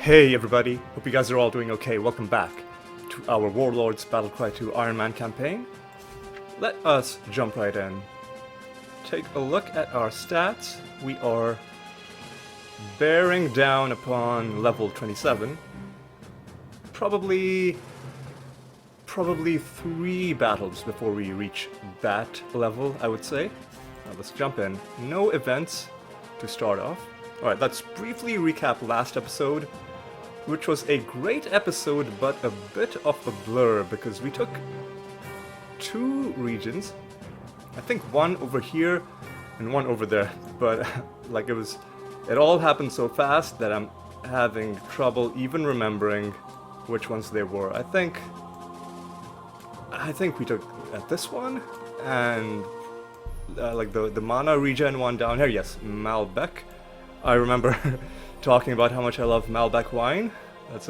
Hey everybody, hope you guys are all doing okay. Welcome back to our Warlords Battlecry 2 Ironman campaign. Let us jump right in. Take a look at our stats. We are bearing down upon level 27. Probably 3 battles before we reach that level, I would say. Now let's jump in. No events to start off. Alright, let's briefly recap last episode, which was a great episode, but a bit of a blur because we took 2 regions. I think one over here and one over there, but like it all happened so fast that I'm having trouble even remembering which ones they were. I think we took this one and like the mana regen one down here. Yes, Malbec. I remember talking about how much I love Malbec wine. That's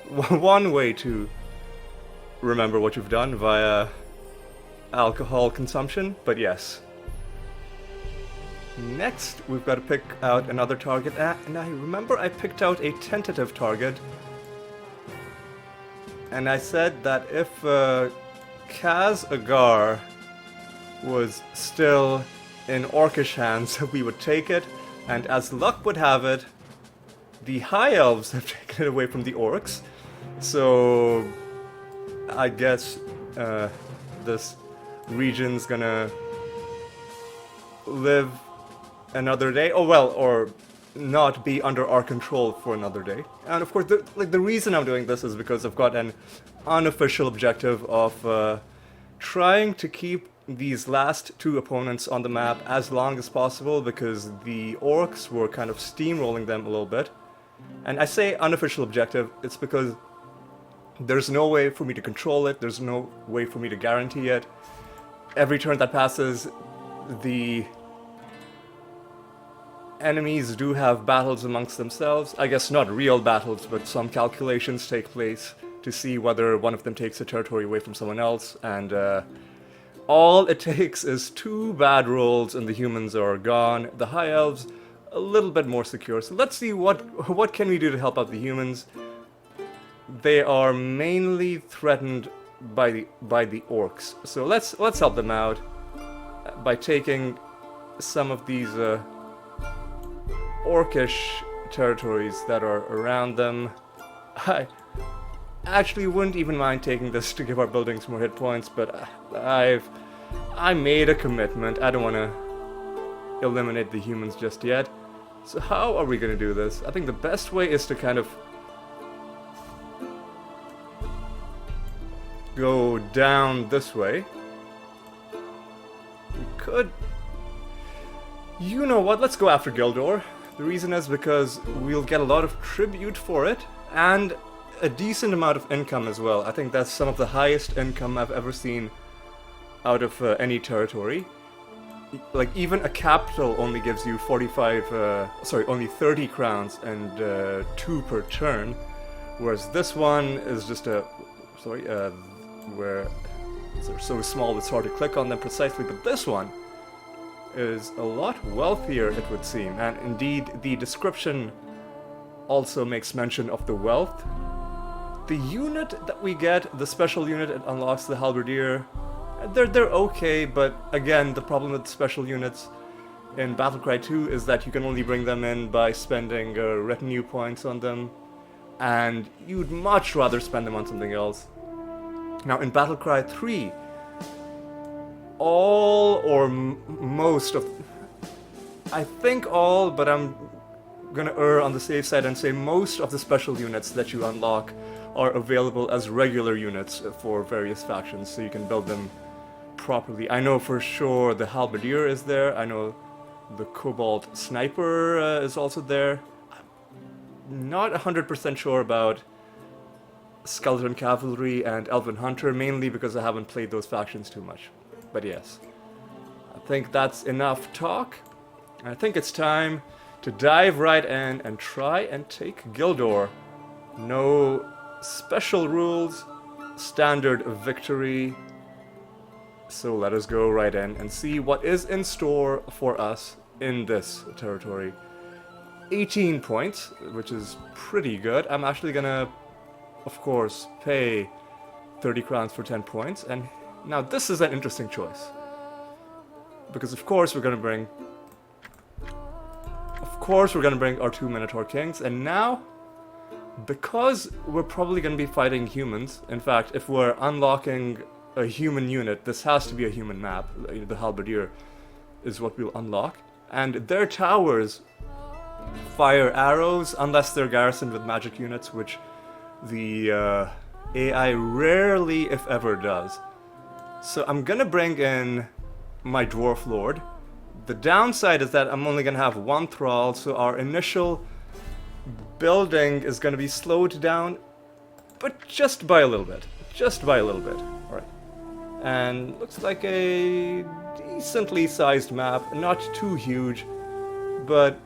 one way to remember what you've done via alcohol consumption, but yes. Next, we've got to pick out another target, and I remember I picked out a tentative target, and I said that if Kaz Agar was still in Orcish hands, we would take it. And as luck would have it, the High Elves have taken it away from the Orcs. So I guess this region's gonna live another day. Oh well, or not be under our control for another day. And of course, the reason I'm doing this is because I've got an unofficial objective of trying to keep these last 2 opponents on the map as long as possible, because the orcs were kind of steamrolling them a little bit. And I say unofficial objective, it's because there's no way for me to control it, there's no way for me to guarantee it. Every turn that passes, the enemies do have battles amongst themselves. I guess not real battles, but some calculations take place to see whether one of them takes a territory away from someone else, and all it takes is 2 bad rolls and the humans are gone. The High Elves, a little bit more secure. So let's see what can we do to help out the humans. They are mainly threatened by the orcs. So let's help them out by taking some of these orcish territories that are around them. I actually wouldn't even mind taking this to give our buildings more hit points, but I made a commitment. I don't want to eliminate the humans just yet. So how are we going to do this? I think the best way is to kind of go down this way. We could... You know what? Let's go after Gildor. The reason is because we'll get a lot of tribute for it, and a decent amount of income as well. I think that's some of the highest income I've ever seen out of any territory. Like, even a capital only gives you only 30 crowns and 2 per turn, whereas this one is just where they're so small it's hard to click on them precisely, but this one is a lot wealthier, it would seem, and indeed the description also makes mention of the wealth. The unit that we get, the special unit, it unlocks the halberdier. They're okay, but again, the problem with special units in Battlecry 2 is that you can only bring them in by spending retinue points on them, and you'd much rather spend them on something else. Now in Battlecry 3, all or most of... I think all, but I'm gonna err on the safe side and say most of the special units that you unlock are available as regular units for various factions, so you can build them properly. I know for sure the halberdier is there. I know the Cobalt Sniper is also there. I'm not 100% sure about Skeleton Cavalry and Elven Hunter, mainly because I haven't played those factions too much. But yes, I think that's enough talk. I think it's time to dive right in and try and take Gildor. No special rules, standard victory. So let us go right in and see what is in store for us in this territory. 18 points, which is pretty good. I'm actually gonna, of course, pay 30 crowns for 10 points. And now this is an interesting choice. Because of course we're gonna bring our 2 Minotaur Kings, and now, because we're probably gonna be fighting humans, in fact, if we're unlocking a human unit, this has to be a human map. The Halberdier is what we'll unlock. And their towers fire arrows unless they're garrisoned with magic units, which the AI rarely, if ever, does. So I'm gonna bring in my Dwarf Lord. The downside is that I'm only gonna have one thrall, so our initial building is gonna be slowed down, but just by a little bit. Just by a little bit. Alright. And looks like a decently sized map, not too huge, but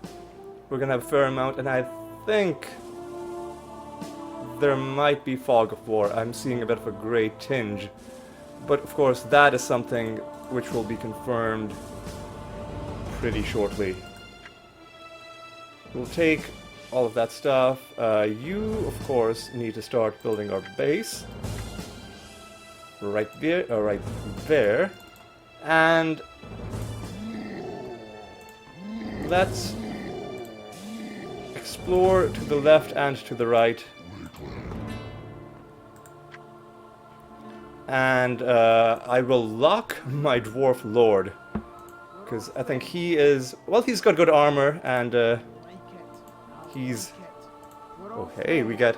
we're gonna have a fair amount, and I think there might be fog of war. I'm seeing a bit of a grey tinge, but of course that is something which will be confirmed pretty shortly. We'll take all of that stuff. You, of course, need to start building our base. Right there. And let's explore to the left and to the right. And I will lock my Dwarf Lord, because I think he is, well, he's got good armor, and he's, oh hey, we get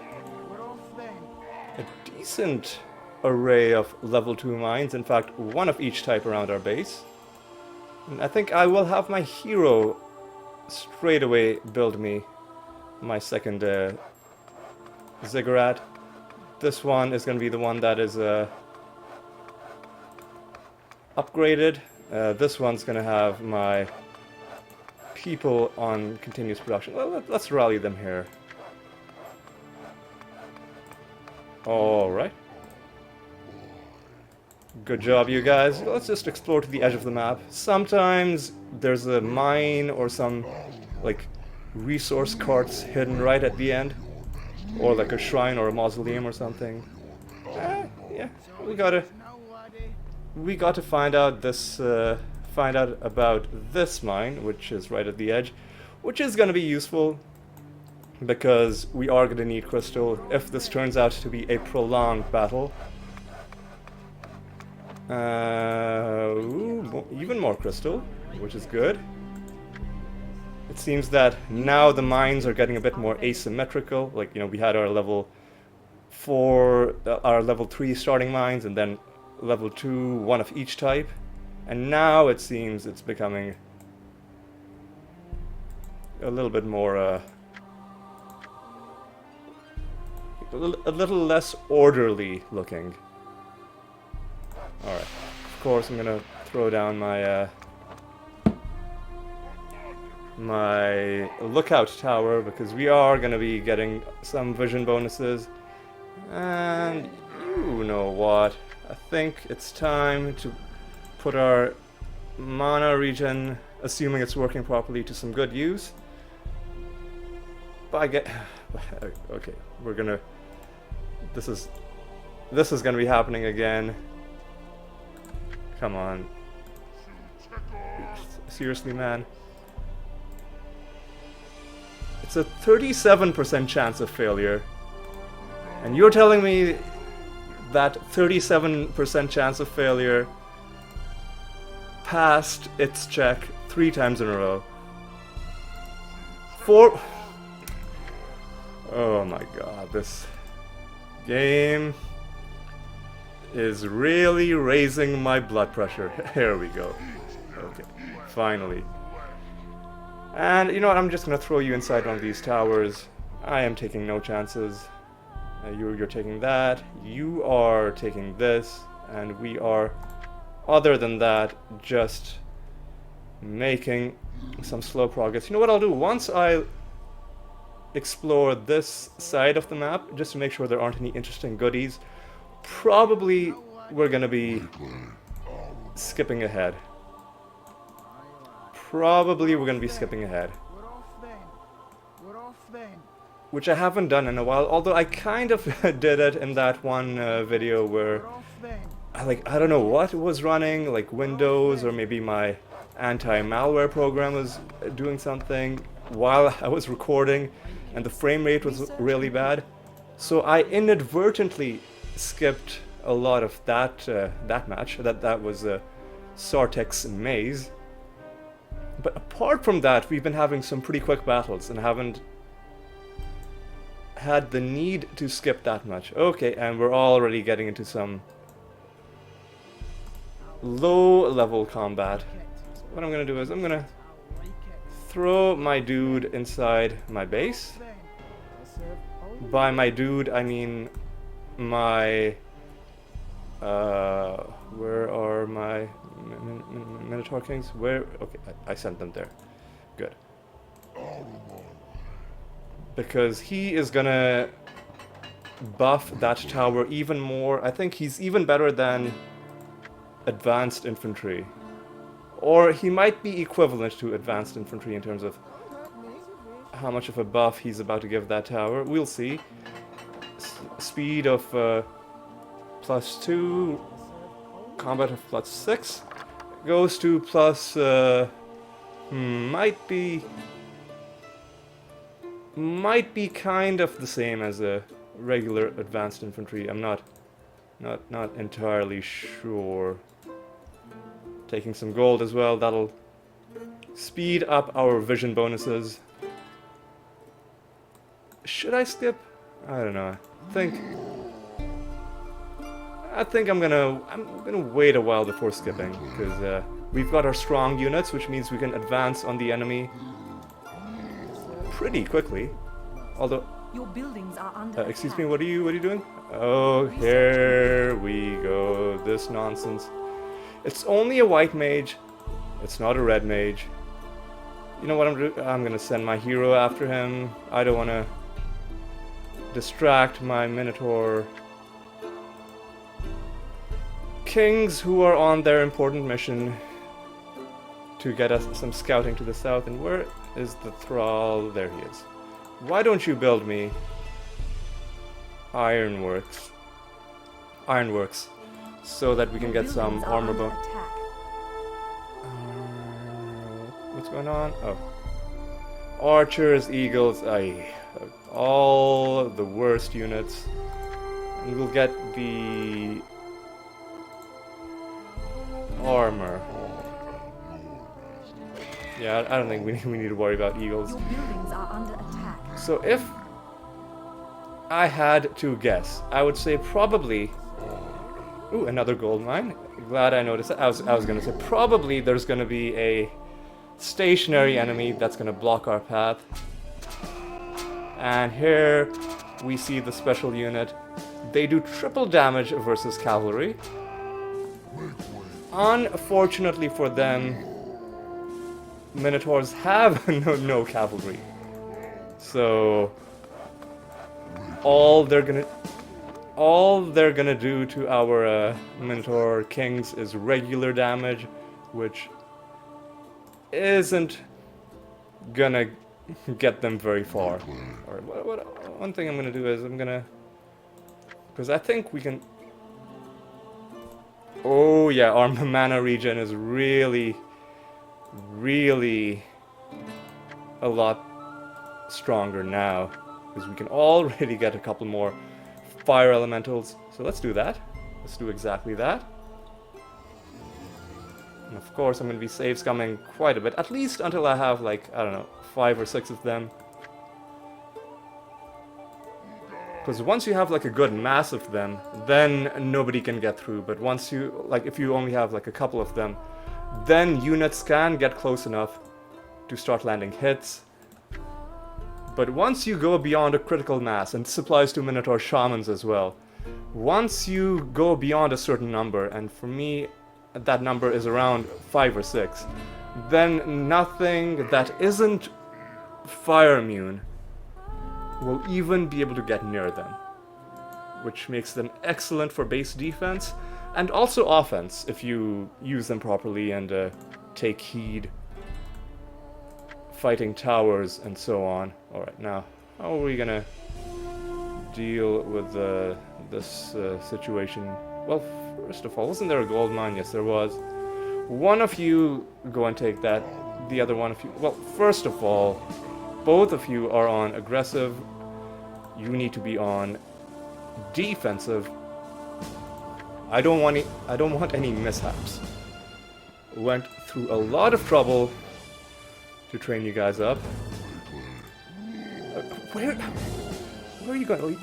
a decent array of level 2 mines, in fact one of each type around our base. And I think I will have my hero straight away build me my second ziggurat. This one is going to be the one that is upgraded. This one's going to have my people on continuous production. Well, let's rally them here. Alright. Good job, you guys. Let's just explore to the edge of the map. Sometimes there's a mine or some, like, resource carts hidden right at the end. Or like a shrine or a mausoleum or something. Yeah, we got to find out this, find out about this mine, which is right at the edge, which is going to be useful because we are going to need crystal if this turns out to be a prolonged battle. Even more crystal, which is good. It seems that now the mines are getting a bit more asymmetrical. Like, you know, we had our level 4, our level 3 starting mines, and then level 2, one of each type. And now it seems it's becoming a little bit more, a little less orderly looking. Alright, of course I'm gonna throw down my, my lookout tower, because we are gonna be getting some vision bonuses. And you know what? I think it's time to put our mana regen, assuming it's working properly, to some good use. But okay, we're gonna, this is gonna be happening again. Come on. Seriously, man. It's a 37% chance of failure. And you're telling me that 37% chance of failure passed its check 3 times in a row. 4... Oh my god, this game is really raising my blood pressure. Here we go. Okay, finally. And you know what, I'm just gonna throw you inside one of these towers. I am taking no chances. You're taking that, you are taking this, and we are, other than that, just making some slow progress. You know what I'll do? Once I explore this side of the map, just to make sure there aren't any interesting goodies, probably we're gonna be skipping ahead. Probably we're gonna be skipping ahead. which I haven't done in a while, although I kind of did it in that one video where I don't know what was running, like Windows or maybe my anti-malware program was doing something while I was recording and the frame rate was really bad. So I inadvertently skipped a lot of that match. That was Sartek's Maze. But apart from that, we've been having some pretty quick battles and haven't had the need to skip that much. Okay, and we're already getting into some low level combat. So what I'm gonna do is I'm gonna throw my dude inside my base. By my dude, I mean my where are my Minotaur Kings? Where? Okay, I sent them there. Good. Because he is gonna buff that tower even more. I think he's even better than advanced infantry. Or he might be equivalent to advanced infantry in terms of how much of a buff he's about to give that tower. We'll see. Speed of +2, combat of +6, goes to plus, might be kind of the same as a regular advanced infantry. I'm not entirely sure. Taking some gold as well, that'll speed up our vision bonuses. Should I skip? I don't know. I think I'm gonna wait a while before skipping, because we've got our strong units, which means we can advance on the enemy pretty quickly. Although, your buildings are under excuse me, what are you doing? Oh, here we go. This nonsense. It's only a white mage. It's not a red mage. You know what I'm gonna send my hero after him. I don't want to distract my Minotaur Kings who are on their important mission to get us some scouting to the south. And where is the thrall? There he is. Why don't you build me ironworks so that we can get some armor bone. What's going on? Oh, archers, eagles, all the worst units. And we'll get the armor. Yeah, I don't think we need to worry about eagles. Your buildings are under attack. So if I had to guess, I would say probably... Ooh, another gold mine. Glad I noticed that. I was gonna say probably there's gonna be a stationary enemy that's gonna block our path. And here we see the special unit. They do triple damage versus cavalry. Unfortunately for them, Minotaurs have no cavalry. So all they're gonna do to our Minotaur Kings is regular damage, which isn't gonna get them very far. Alright, one thing I'm gonna do is because I think we can... Oh yeah, our mana regen is really a lot stronger now, because we can already get a couple more fire elementals. So let's do that. Let's do exactly that. And of course I'm going to be save scumming quite a bit, at least until I have like, I don't know, 5 or 6 of them. Because once you have like a good mass of them, then nobody can get through. But once you, like if you only have like a couple of them, then units can get close enough to start landing hits. But once you go beyond a critical mass, and this applies to Minotaur Shamans as well, once you go beyond a certain number, and for me that number is around 5 or 6, then nothing that isn't fire immune will even be able to get near them, which makes them excellent for base defense and also offense if you use them properly and take heed, fighting towers and so on. Alright, now How are we gonna deal with this situation? Well, first of all, wasn't there a gold mine? Yes, there was. One of you go and take that. The other one of you... Well, first of all, both of you are on aggressive. You need to be on defensive. I don't want any mishaps. Went through a lot of trouble to train you guys up. Where are you going?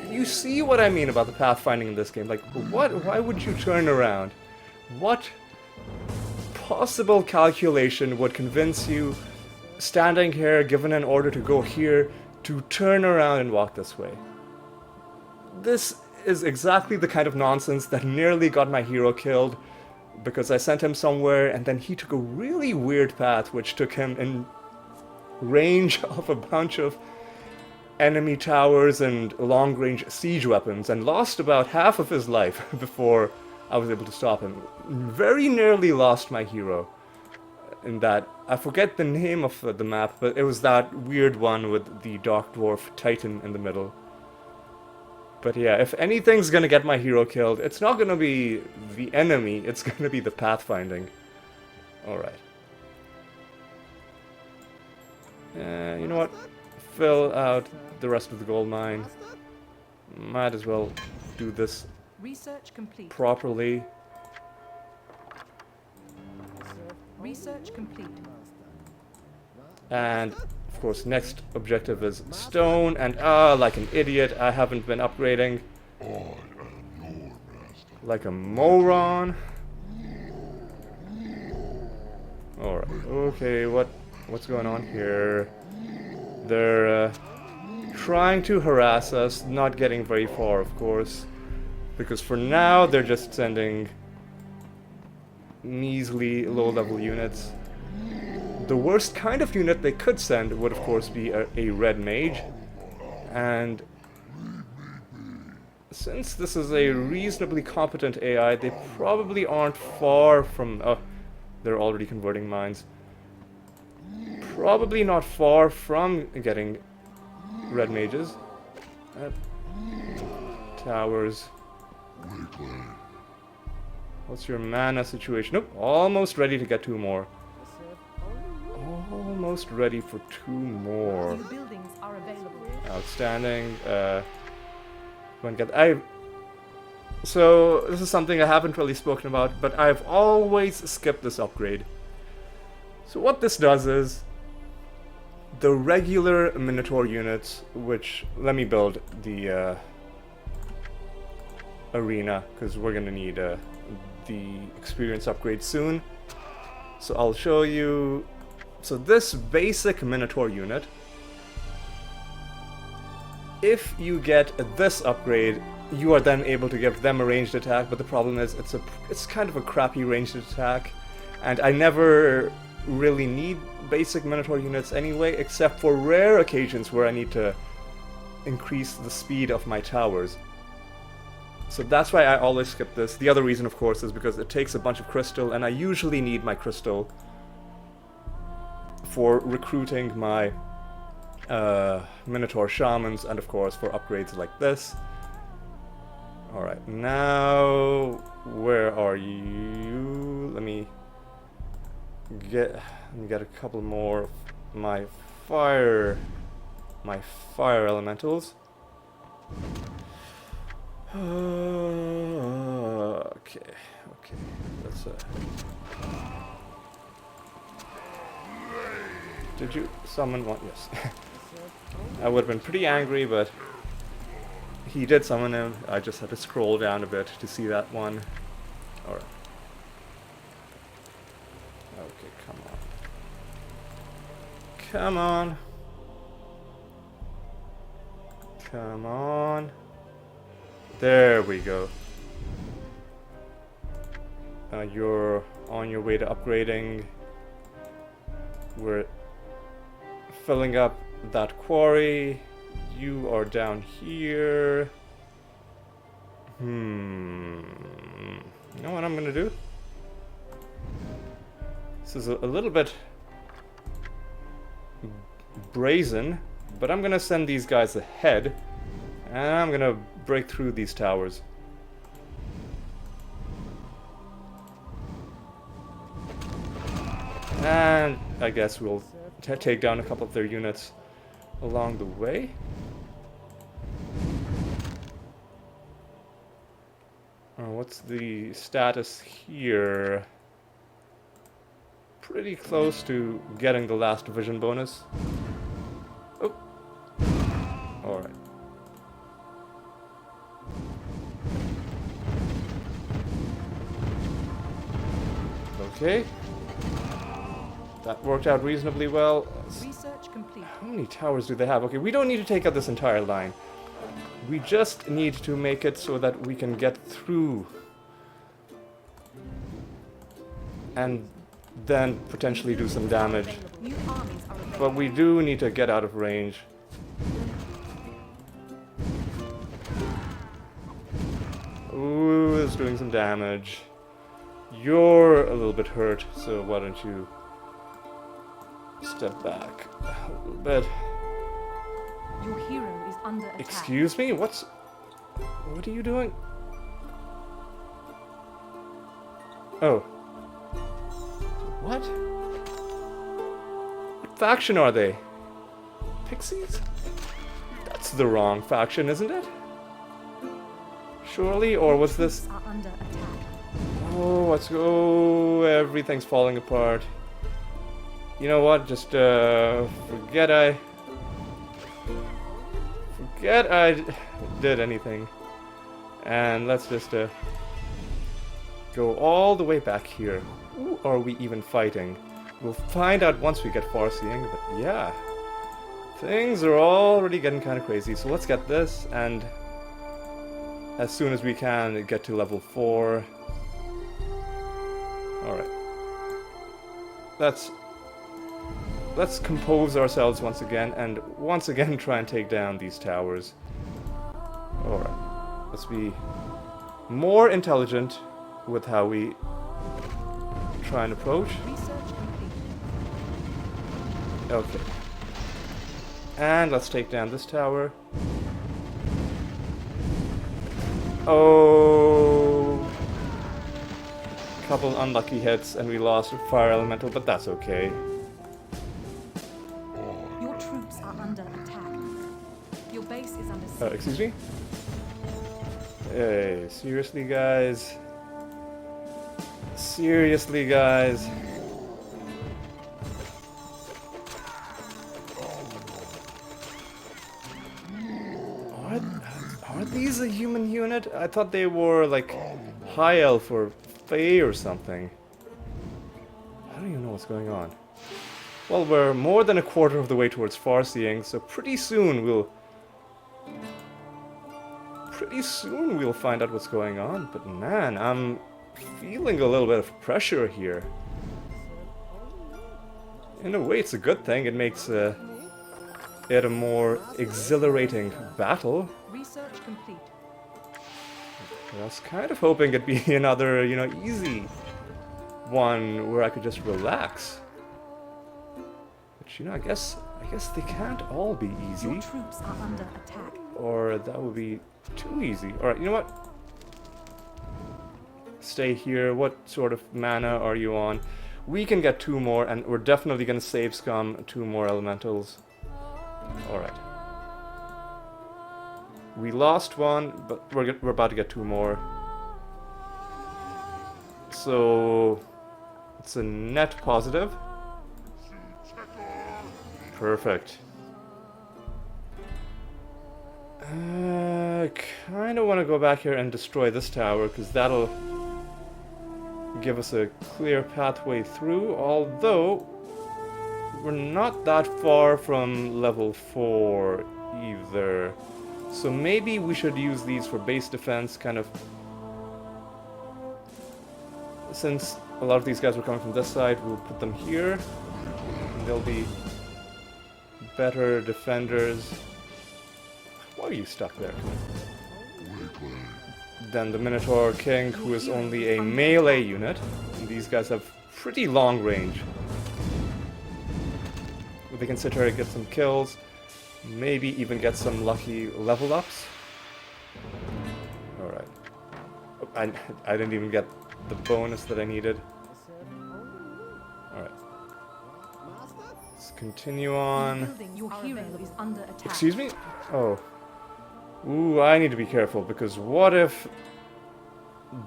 You see what I mean about the pathfinding in this game? Like, why would you turn around? What possible calculation would convince you, standing here, given an order to go here, to turn around and walk this way? This is exactly the kind of nonsense that nearly got my hero killed, because I sent him somewhere and then he took a really weird path which took him in range of a bunch of enemy towers and long-range siege weapons and lost about half of his life before I was able to stop him. Very nearly lost my hero in that. I forget the name of the map, but it was that weird one with the Dark Dwarf Titan in the middle. But yeah, if anything's gonna get my hero killed, it's not gonna be the enemy, it's gonna be the pathfinding. Alright. You know what? Fill out the rest of the gold mine. Might as well do this Research complete. properly. Research complete. And of course, next objective is stone. And like an idiot, I haven't been upgrading. Like a moron. Alright, okay, what's going on here? They're trying to harass us, not getting very far, of course. Because for now, they're just sending measly low-level units. The worst kind of unit they could send would, of course, be a red mage. And since this is a reasonably competent AI, they probably aren't far from... Oh, they're already converting mines. Probably not far from getting red mages. Towers. What's your mana situation? Nope, almost ready to get 2 more. Almost ready for 2 more. New buildings are available. Outstanding. So this is something I haven't really spoken about, but I've always skipped this upgrade. So what this does is the regular Minotaur units, which let me build the arena because we're gonna need the experience upgrade soon. So I'll show you. So this basic Minotaur unit, if you get this upgrade, you are then able to give them a ranged attack. But the problem is it's kind of a crappy ranged attack, and I never really need basic Minotaur units anyway, except for rare occasions where I need to increase the speed of my towers. So that's why I always skip this. The other reason, of course, is because it takes a bunch of crystal, and I usually need my crystal for recruiting my Minotaur shamans, and of course for upgrades like this. Alright, now where are you? Let me get a couple more of my fire elementals. Okay. Let's did you summon one? Yes. I would have been pretty angry, but he did summon him. I just had to scroll down a bit to see that one. Alright. Okay, come on. Come on. Come on. There we go. You're on your way to upgrading. We're filling up that quarry. You are down here. You know what I'm gonna do? This is a little bit brazen, But I'm gonna send these guys ahead, and I'm gonna break through these towers. And I guess we'll take down a couple of their units along the way. What's the status here? Pretty close to getting the last division bonus. Oh. Alright. Okay. That worked out reasonably well. Research complete. How many towers do they have? Okay, we don't need to take out this entire line. We just need to make it so that we can get through. And then potentially do some damage. New armies are available. But we do need to get out of range. Ooh, it's doing some damage. You're a little bit hurt, so why don't you step back a little bit. Your hero is under attack. Excuse me? What are you doing? Oh. What? What faction are they? Pixies? That's the wrong faction, isn't it? Surely, or was this... Are under attack. Oh, let's go. Everything's falling apart. You know what? Just forget I did anything. And let's just go all the way back here. Who are we even fighting? We'll find out once we get far-seeing, but yeah. Things are already getting kind of crazy. So let's get this, and as soon as we can, get to level 4. Alright. Let's compose ourselves once again, and once again try and take down these towers. Alright. Let's be more intelligent with how we try and approach. Research complete. Okay. And let's take down this tower. Oh. Couple unlucky hits and we lost a fire elemental, but that's okay. Your troops are under attack. Your base is under siege. Excuse me? Hey, seriously, guys? Seriously, guys? Are these a human unit? I thought they were like high elf or fae or something. I don't even know what's going on. Well, we're more than a quarter of the way towards far-seeing, so pretty soon we'll find out what's going on. But man, I'm feeling a little bit of pressure here. In a way, it's a good thing. It makes it a more exhilarating battle. Research complete. I was kind of hoping it'd be another, easy one where I could just relax. But I guess they can't all be easy. Your troops are under attack. Or that would be too easy. Alright, you know what? Stay here. What sort of mana are you on? We can get 2 more, and we're definitely gonna save scum 2 more elementals. Alright. We lost 1, but we're about to get 2 more. So it's a net positive. Perfect. I kind of want to go back here and destroy this tower, because that'll give us a clear pathway through, although we're not that far from level 4 either. So maybe we should use these for base defense, kind of, since a lot of these guys were coming from this side, we'll put them here. And they'll be better defenders. Why are you stuck there? Then the Minotaur King, who is only a melee unit. And these guys have pretty long range. They can sit here and get some kills. Maybe even get some lucky level ups. Alright. I didn't even get the bonus that I needed. Alright. Let's continue on. Your hero is under attack. Excuse me? Oh. Ooh, I need to be careful, because what if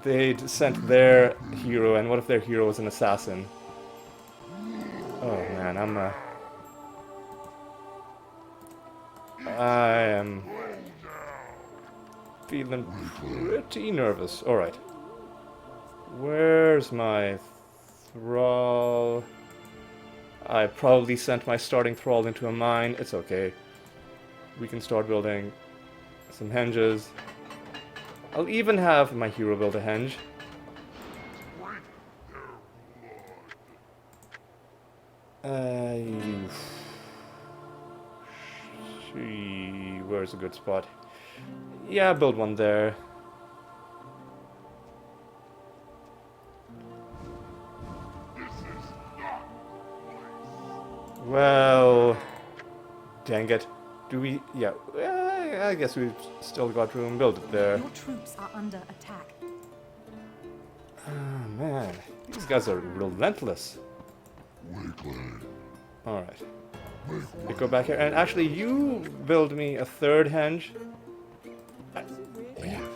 they'd sent their hero, and what if their hero was an assassin? Oh man, I am feeling pretty nervous. Alright. Where's my thrall? I probably sent my starting thrall into a mine. It's okay. We can start building some henges. I'll even have my hero build a henge. Where's a good spot? Yeah, build one there. Well, dang it. Do we? Yeah, I guess we've still got room. Build it there. Your troops are under attack. Ah, man. These guys are relentless. Alright. We go back here. And actually, you build me a third henge.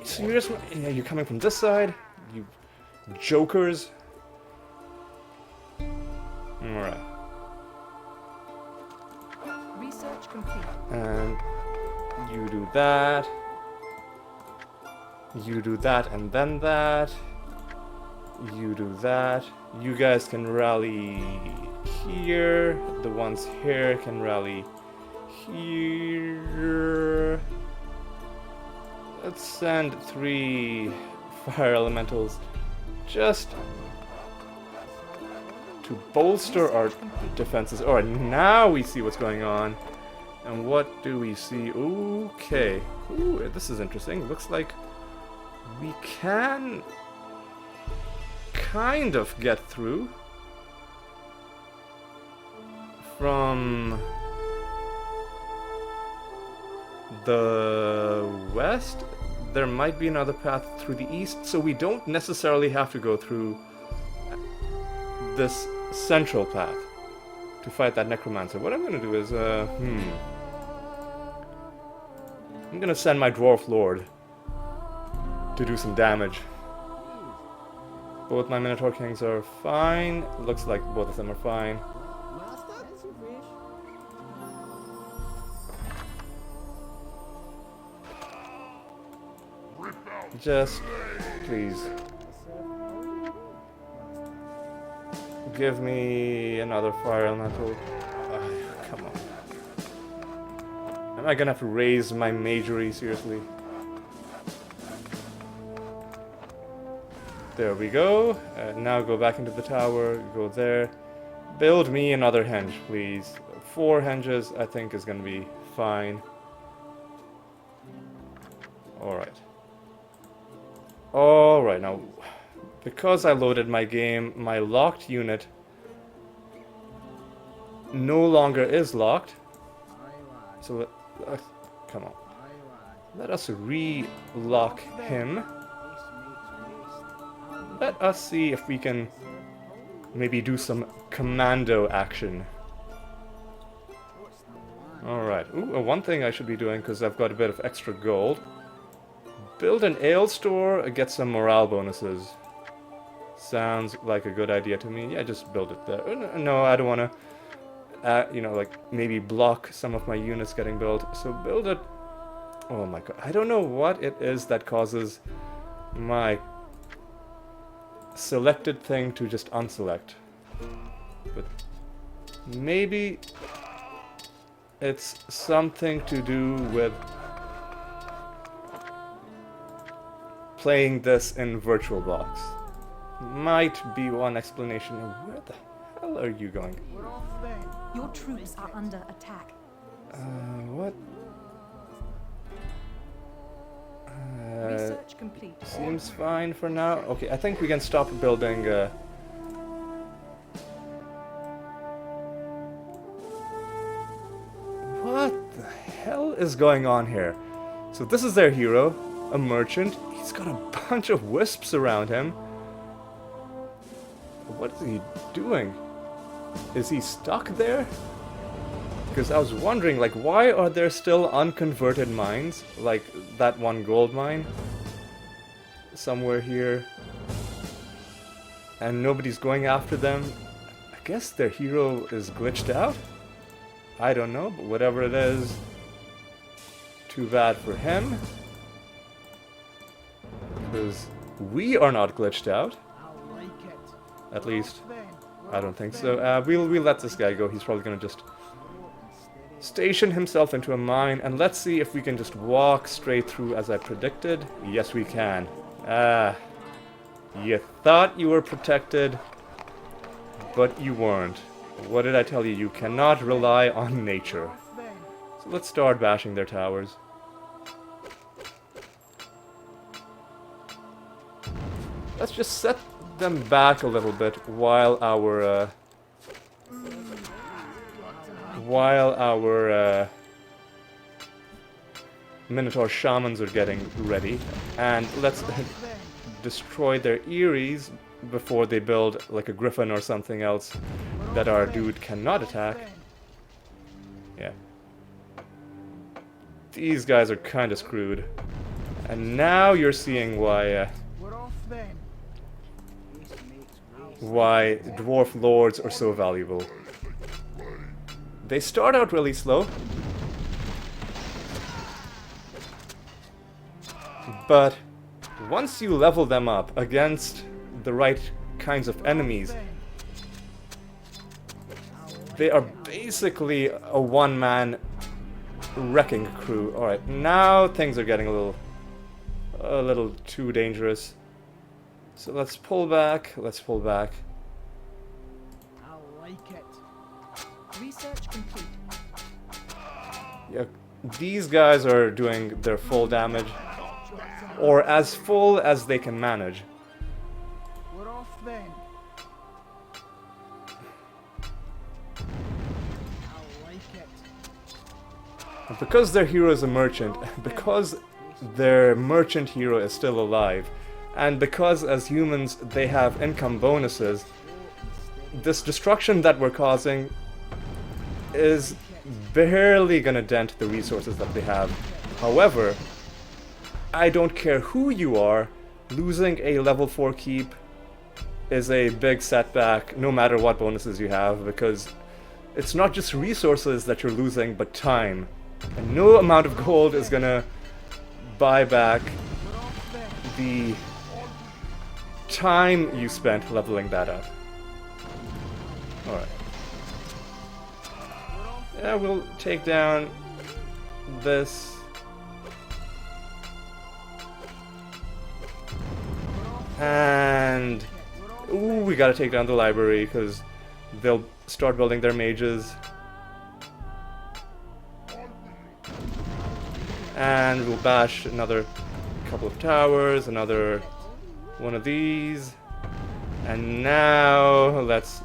Serious? Yeah, you're coming from this side? You jokers. Alright. Research complete. And you do that. You do that and then that. You do that. You guys can rally here. The ones here can rally here. Let's send 3 fire elementals just to bolster our defenses. Alright, now we see what's going on. And what do we see? Okay. Ooh, this is interesting. Looks like we can kind of get through from the west. There might be another path through the east, so we don't necessarily have to go through this central path to fight that necromancer. What I'm going to do is, I'm going to send my Dwarf Lord to do some damage. Both my Minotaur Kings are fine. Looks like both of them are fine. Just, please, give me another fire elemental. Come on. Am I gonna have to raise my magery, seriously? There we go. Now go back into the tower, go there. Build me another henge, please. 4 henges, I think, is gonna be fine. Alright. Alright, now, because I loaded my game, my locked unit no longer is locked. So, come on. Let us re-lock him. Let us see if we can maybe do some commando action. Alright. Ooh, one thing I should be doing, because I've got a bit of extra gold. Build an ale store, get some morale bonuses. Sounds like a good idea to me. Yeah, just build it there. No, I don't want to, you know, like, maybe block some of my units getting built. So build it. Oh my god. I don't know what it is that causes my selected thing to just unselect. But maybe it's something to do with playing this in virtual blocks. Might be one explanation. Where the hell are you going? Your troops are under attack. What? Research complete. Seems fine for now. Okay, I think we can stop building. What the is going on here? So this is their hero, a merchant. He's got a bunch of wisps around him. What is he doing? Is he stuck there? Because I was wondering, like, why are there still unconverted mines? Like that one gold mine somewhere here. And nobody's going after them. I guess their hero is glitched out? I don't know, but whatever it is, too bad for him. Because we are not glitched out. At least, I don't think so. We'll let this guy go. He's probably gonna just station himself into a mine, and let's see if we can just walk straight through as I predicted. Yes, we can. You thought you were protected, but you weren't. What did I tell you? You cannot rely on nature. So let's start bashing their towers. Let's just set them back a little bit while our Minotaur shamans are getting ready, and let's destroy their Eries before they build like a griffin or something else that our dude cannot attack. Yeah. These guys are kind of screwed. And now you're seeing why Dwarf Lords are so valuable. They start out really slow, but once you level them up against the right kinds of enemies, they are basically a one-man wrecking crew. Alright, now things are getting a little too dangerous. So let's pull back, I like it. Research complete. Yeah, these guys are doing their full damage, or as full as they can manage. We're off then. I like it. Because their hero is a merchant, because their merchant hero is still alive, and because as humans they have income bonuses, this destruction that we're causing is barely gonna dent the resources that they have. However, I don't care who you are, losing a level 4 keep is a big setback no matter what bonuses you have, because it's not just resources that you're losing, but time. And no amount of gold is gonna buy back the time you spent leveling that up. Alright. Yeah, we'll take down this. And ooh, we gotta take down the library because they'll start building their mages. And we'll bash another couple of towers, another one of these. And now let's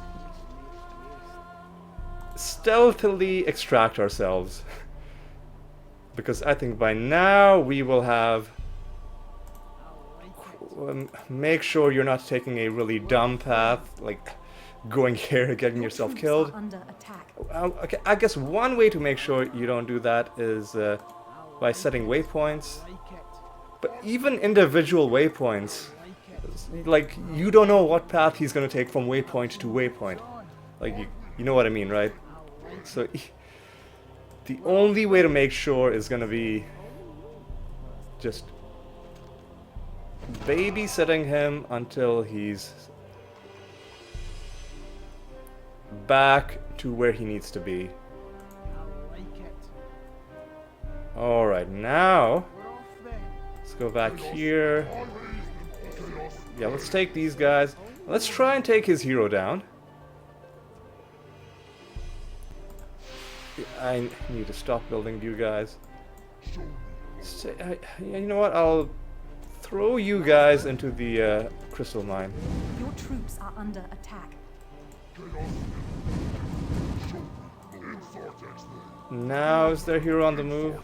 stealthily extract ourselves. Because I think by now we will have... make sure you're not taking a really dumb path, like going here and getting yourself killed. Under attack. Okay, I guess one way to make sure you don't do that is by setting waypoints. But even individual waypoints, like, you don't know what path he's going to take from waypoint to waypoint. Like, you know what I mean, right? So, the only way to make sure is going to be just babysitting him until he's back to where he needs to be. Alright, now let's go back here. Yeah, let's take these guys. Let's try and take his hero down. I need to stop building you guys. You know what? I'll throw you guys into the crystal mine. Your troops are under attack. Now is their hero on the move?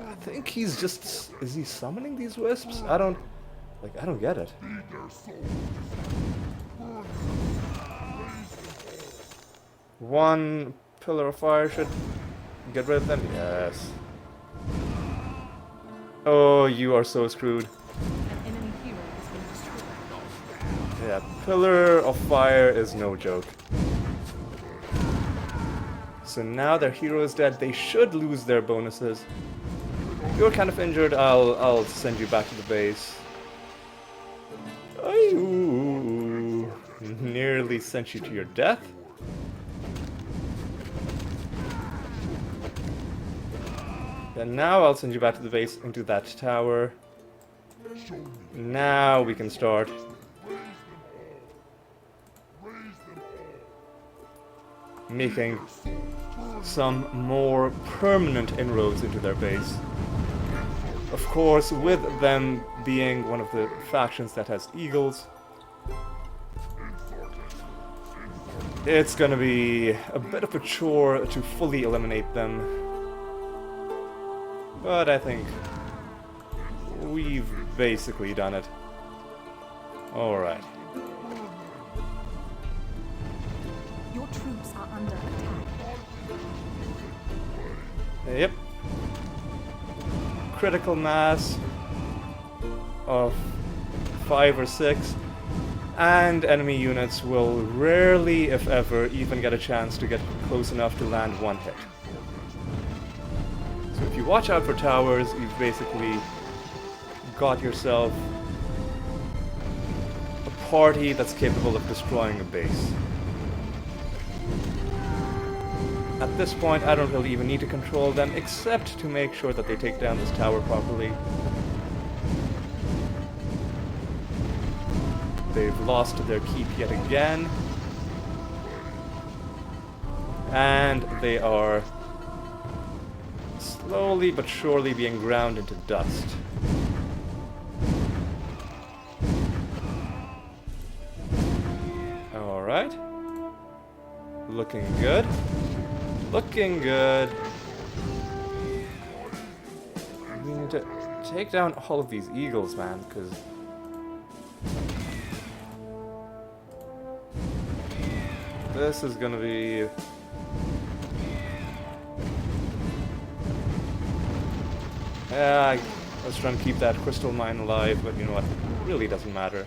I think he's just... Is he summoning these wisps? I don't get it. One pillar of fire should get rid of them. Yes. Oh, you are so screwed. An enemy hero has been destroyed. Yeah, pillar of fire is no joke. So now their hero is dead. They should lose their bonuses. You're kind of injured. I'll send you back to the base. Ooh, nearly sent you to your death. And now I'll send you back to the base into that tower. Now we can start. Making some more permanent inroads into their base. Of course, with them being one of the factions that has eagles, it's gonna be a bit of a chore to fully eliminate them. But I think we've basically done it. Alright. Your troops are under attack. Yep. Critical mass of 5 or 6, and enemy units will rarely, if ever, even get a chance to get close enough to land one hit. So if you watch out for towers, you've basically got yourself a party that's capable of destroying a base. At this point, I don't really even need to control them, except to make sure that they take down this tower properly. They've lost their keep yet again. And they are slowly but surely being ground into dust. Alright. Looking good. Looking good. We need to take down all of these eagles, man, because this is gonna be... Yeah, I was trying to keep that crystal mine alive, but you know what? It really doesn't matter.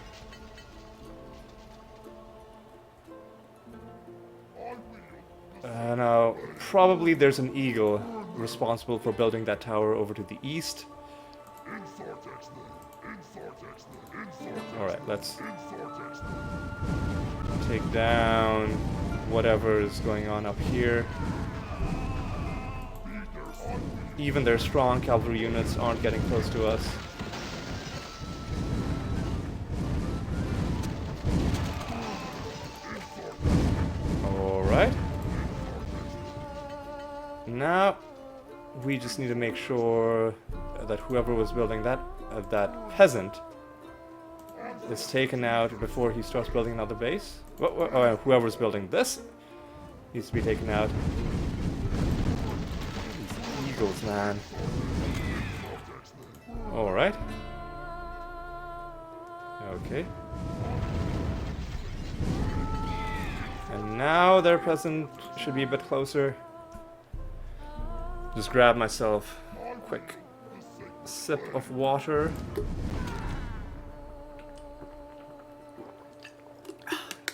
Now, probably there's an eagle responsible for building that tower over to the east. Alright, let's take down whatever is going on up here. Even their strong cavalry units aren't getting close to us. Alright. Now, we just need to make sure that whoever was building that peasant is taken out before he starts building another base. Whoever's building this needs to be taken out. These eagles, man. Alright. Okay. And now their peasant should be a bit closer. Just grab myself a quick sip of water.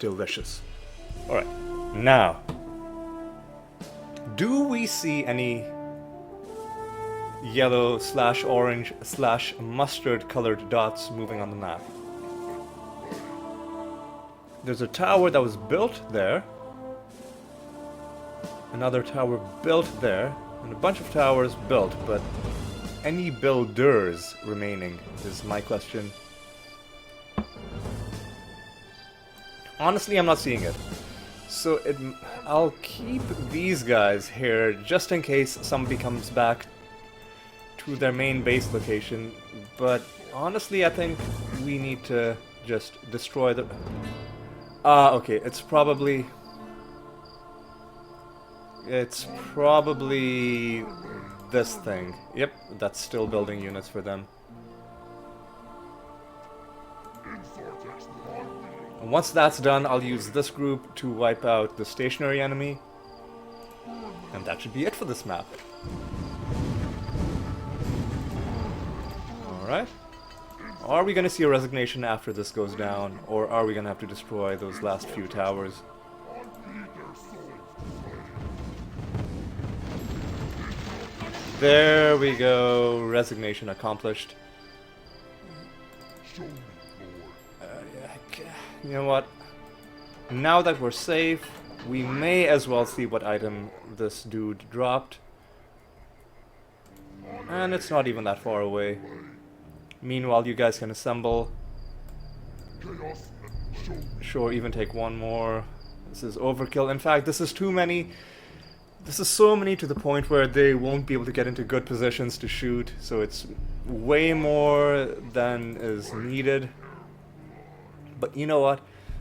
Delicious. Alright, now, do we see any yellow / orange / mustard colored dots moving on the map? There's a tower that was built there, another tower built there, and a bunch of towers built, but any builders remaining is my question. Honestly, I'm not seeing it. So I'll keep these guys here just in case somebody comes back to their main base location, but honestly I think we need to just destroy the... okay, it's probably... It's probably this thing. Yep, that's still building units for them. And once that's done, I'll use this group to wipe out the stationary enemy. And that should be it for this map. Alright. Are we gonna see a resignation after this goes down, or are we gonna have to destroy those last few towers? There we go, resignation accomplished. You know what? Now that we're safe, we may as well see what item this dude dropped. And it's not even that far away. Meanwhile, you guys can assemble. Sure, even take one more. This is overkill. In fact, this is too many. This is so many to the point where they won't be able to get into good positions to shoot. So it's way more than is needed. But you know what?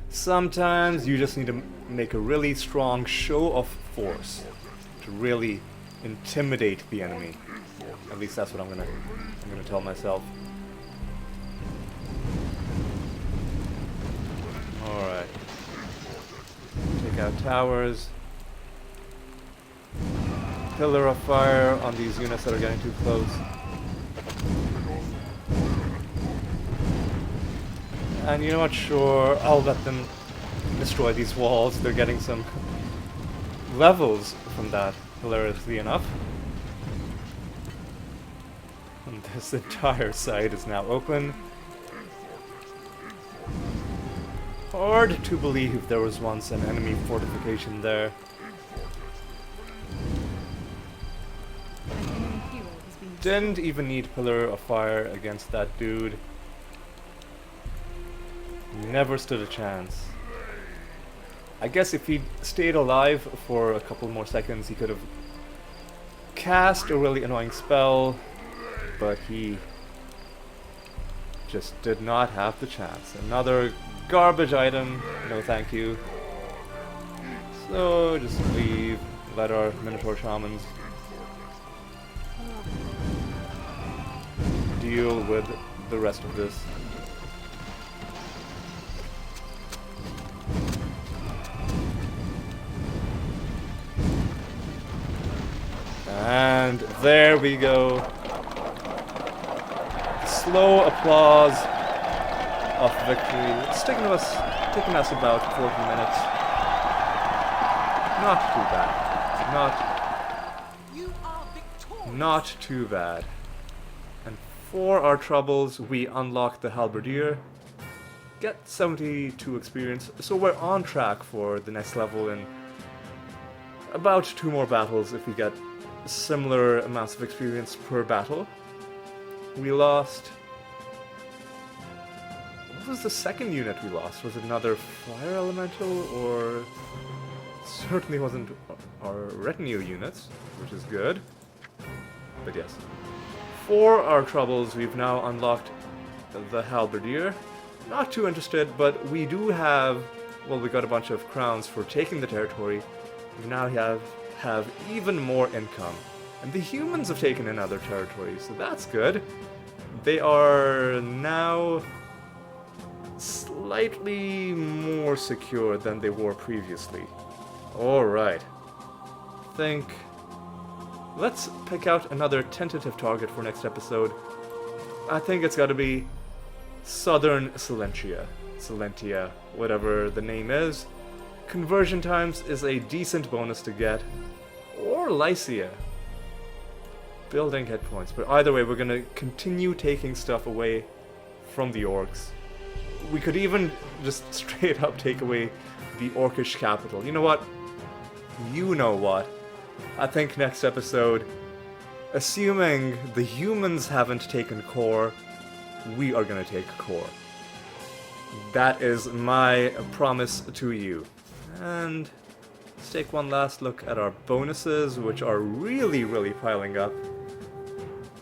Sometimes you just need to make a really strong show of force to really intimidate the enemy. At least that's what I'm gonna tell myself. Alright. Take out towers. Pillar of fire on these units that are getting too close. And you know what, sure, I'll let them destroy these walls. They're getting some levels from that, hilariously enough. And this entire site is now open. Hard to believe there was once an enemy fortification there. Didn't even need Pillar of Fire against that dude. Never stood a chance. I guess if he'd stayed alive for a couple more seconds, he could have cast a really annoying spell, but he just did not have the chance. Another garbage item, no thank you. So just leave, let our Minotaur Shamans deal with the rest of this. And there we go. Slow applause of victory. It's taken us about 40 minutes. Not too bad. Not too bad. And for our troubles, we unlock the Halberdier. Get 72 experience. So we're on track for the next level in about 2 more battles if we get similar amounts of experience per battle. We lost... What was the second unit we lost? Was it another fire elemental, or... Certainly wasn't our retinue units, which is good. But yes. For our troubles, we've now unlocked the Halberdier. Not too interested, but we do have... Well, we got a bunch of crowns for taking the territory. We now have even more income. And the humans have taken in other territories, so that's good. They are now slightly more secure than they were previously. Alright. Let's pick out another tentative target for next episode. I think it's gotta be Southern Silentia, whatever the name is. Conversion times is a decent bonus to get. Or Lycia. Building hit points. But either way, we're gonna continue taking stuff away from the orcs. We could even just straight up take away the orcish capital. You know what? I think next episode, assuming the humans haven't taken core, we are gonna take core. That is my promise to you. And let's take one last look at our bonuses, which are really, really piling up.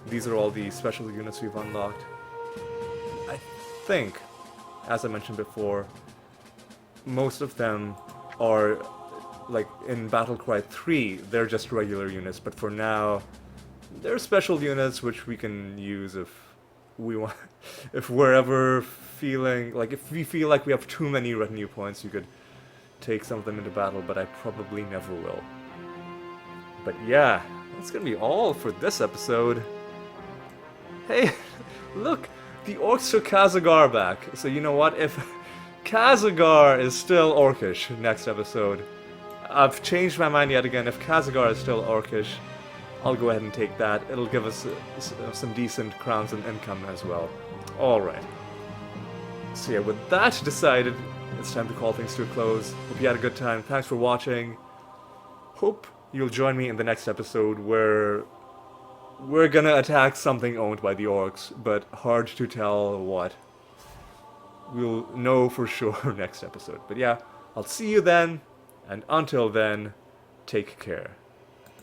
These are all the special units we've unlocked. I think, as I mentioned before, most of them are like in Battlecry 3, they're just regular units, but for now, they're special units which we can use if we want, if we're ever feeling, like if we feel like we have too many retinue points, you could take some of them into battle, but I probably never will. But yeah, that's gonna be all for this episode. Hey, look, the orcs took Kazagar back, so you know what, if Kazagar is still orcish next episode, I've changed my mind yet again. If Kazagar is still orcish, I'll go ahead and take that. It'll give us some decent crowns and income as well. Alright. So yeah, with that decided, it's time to call things to a close. Hope you had a good time. Thanks for watching. Hope you'll join me in the next episode where we're gonna attack something owned by the orcs, but hard to tell what. We'll know for sure next episode. But yeah, I'll see you then, and until then, take care.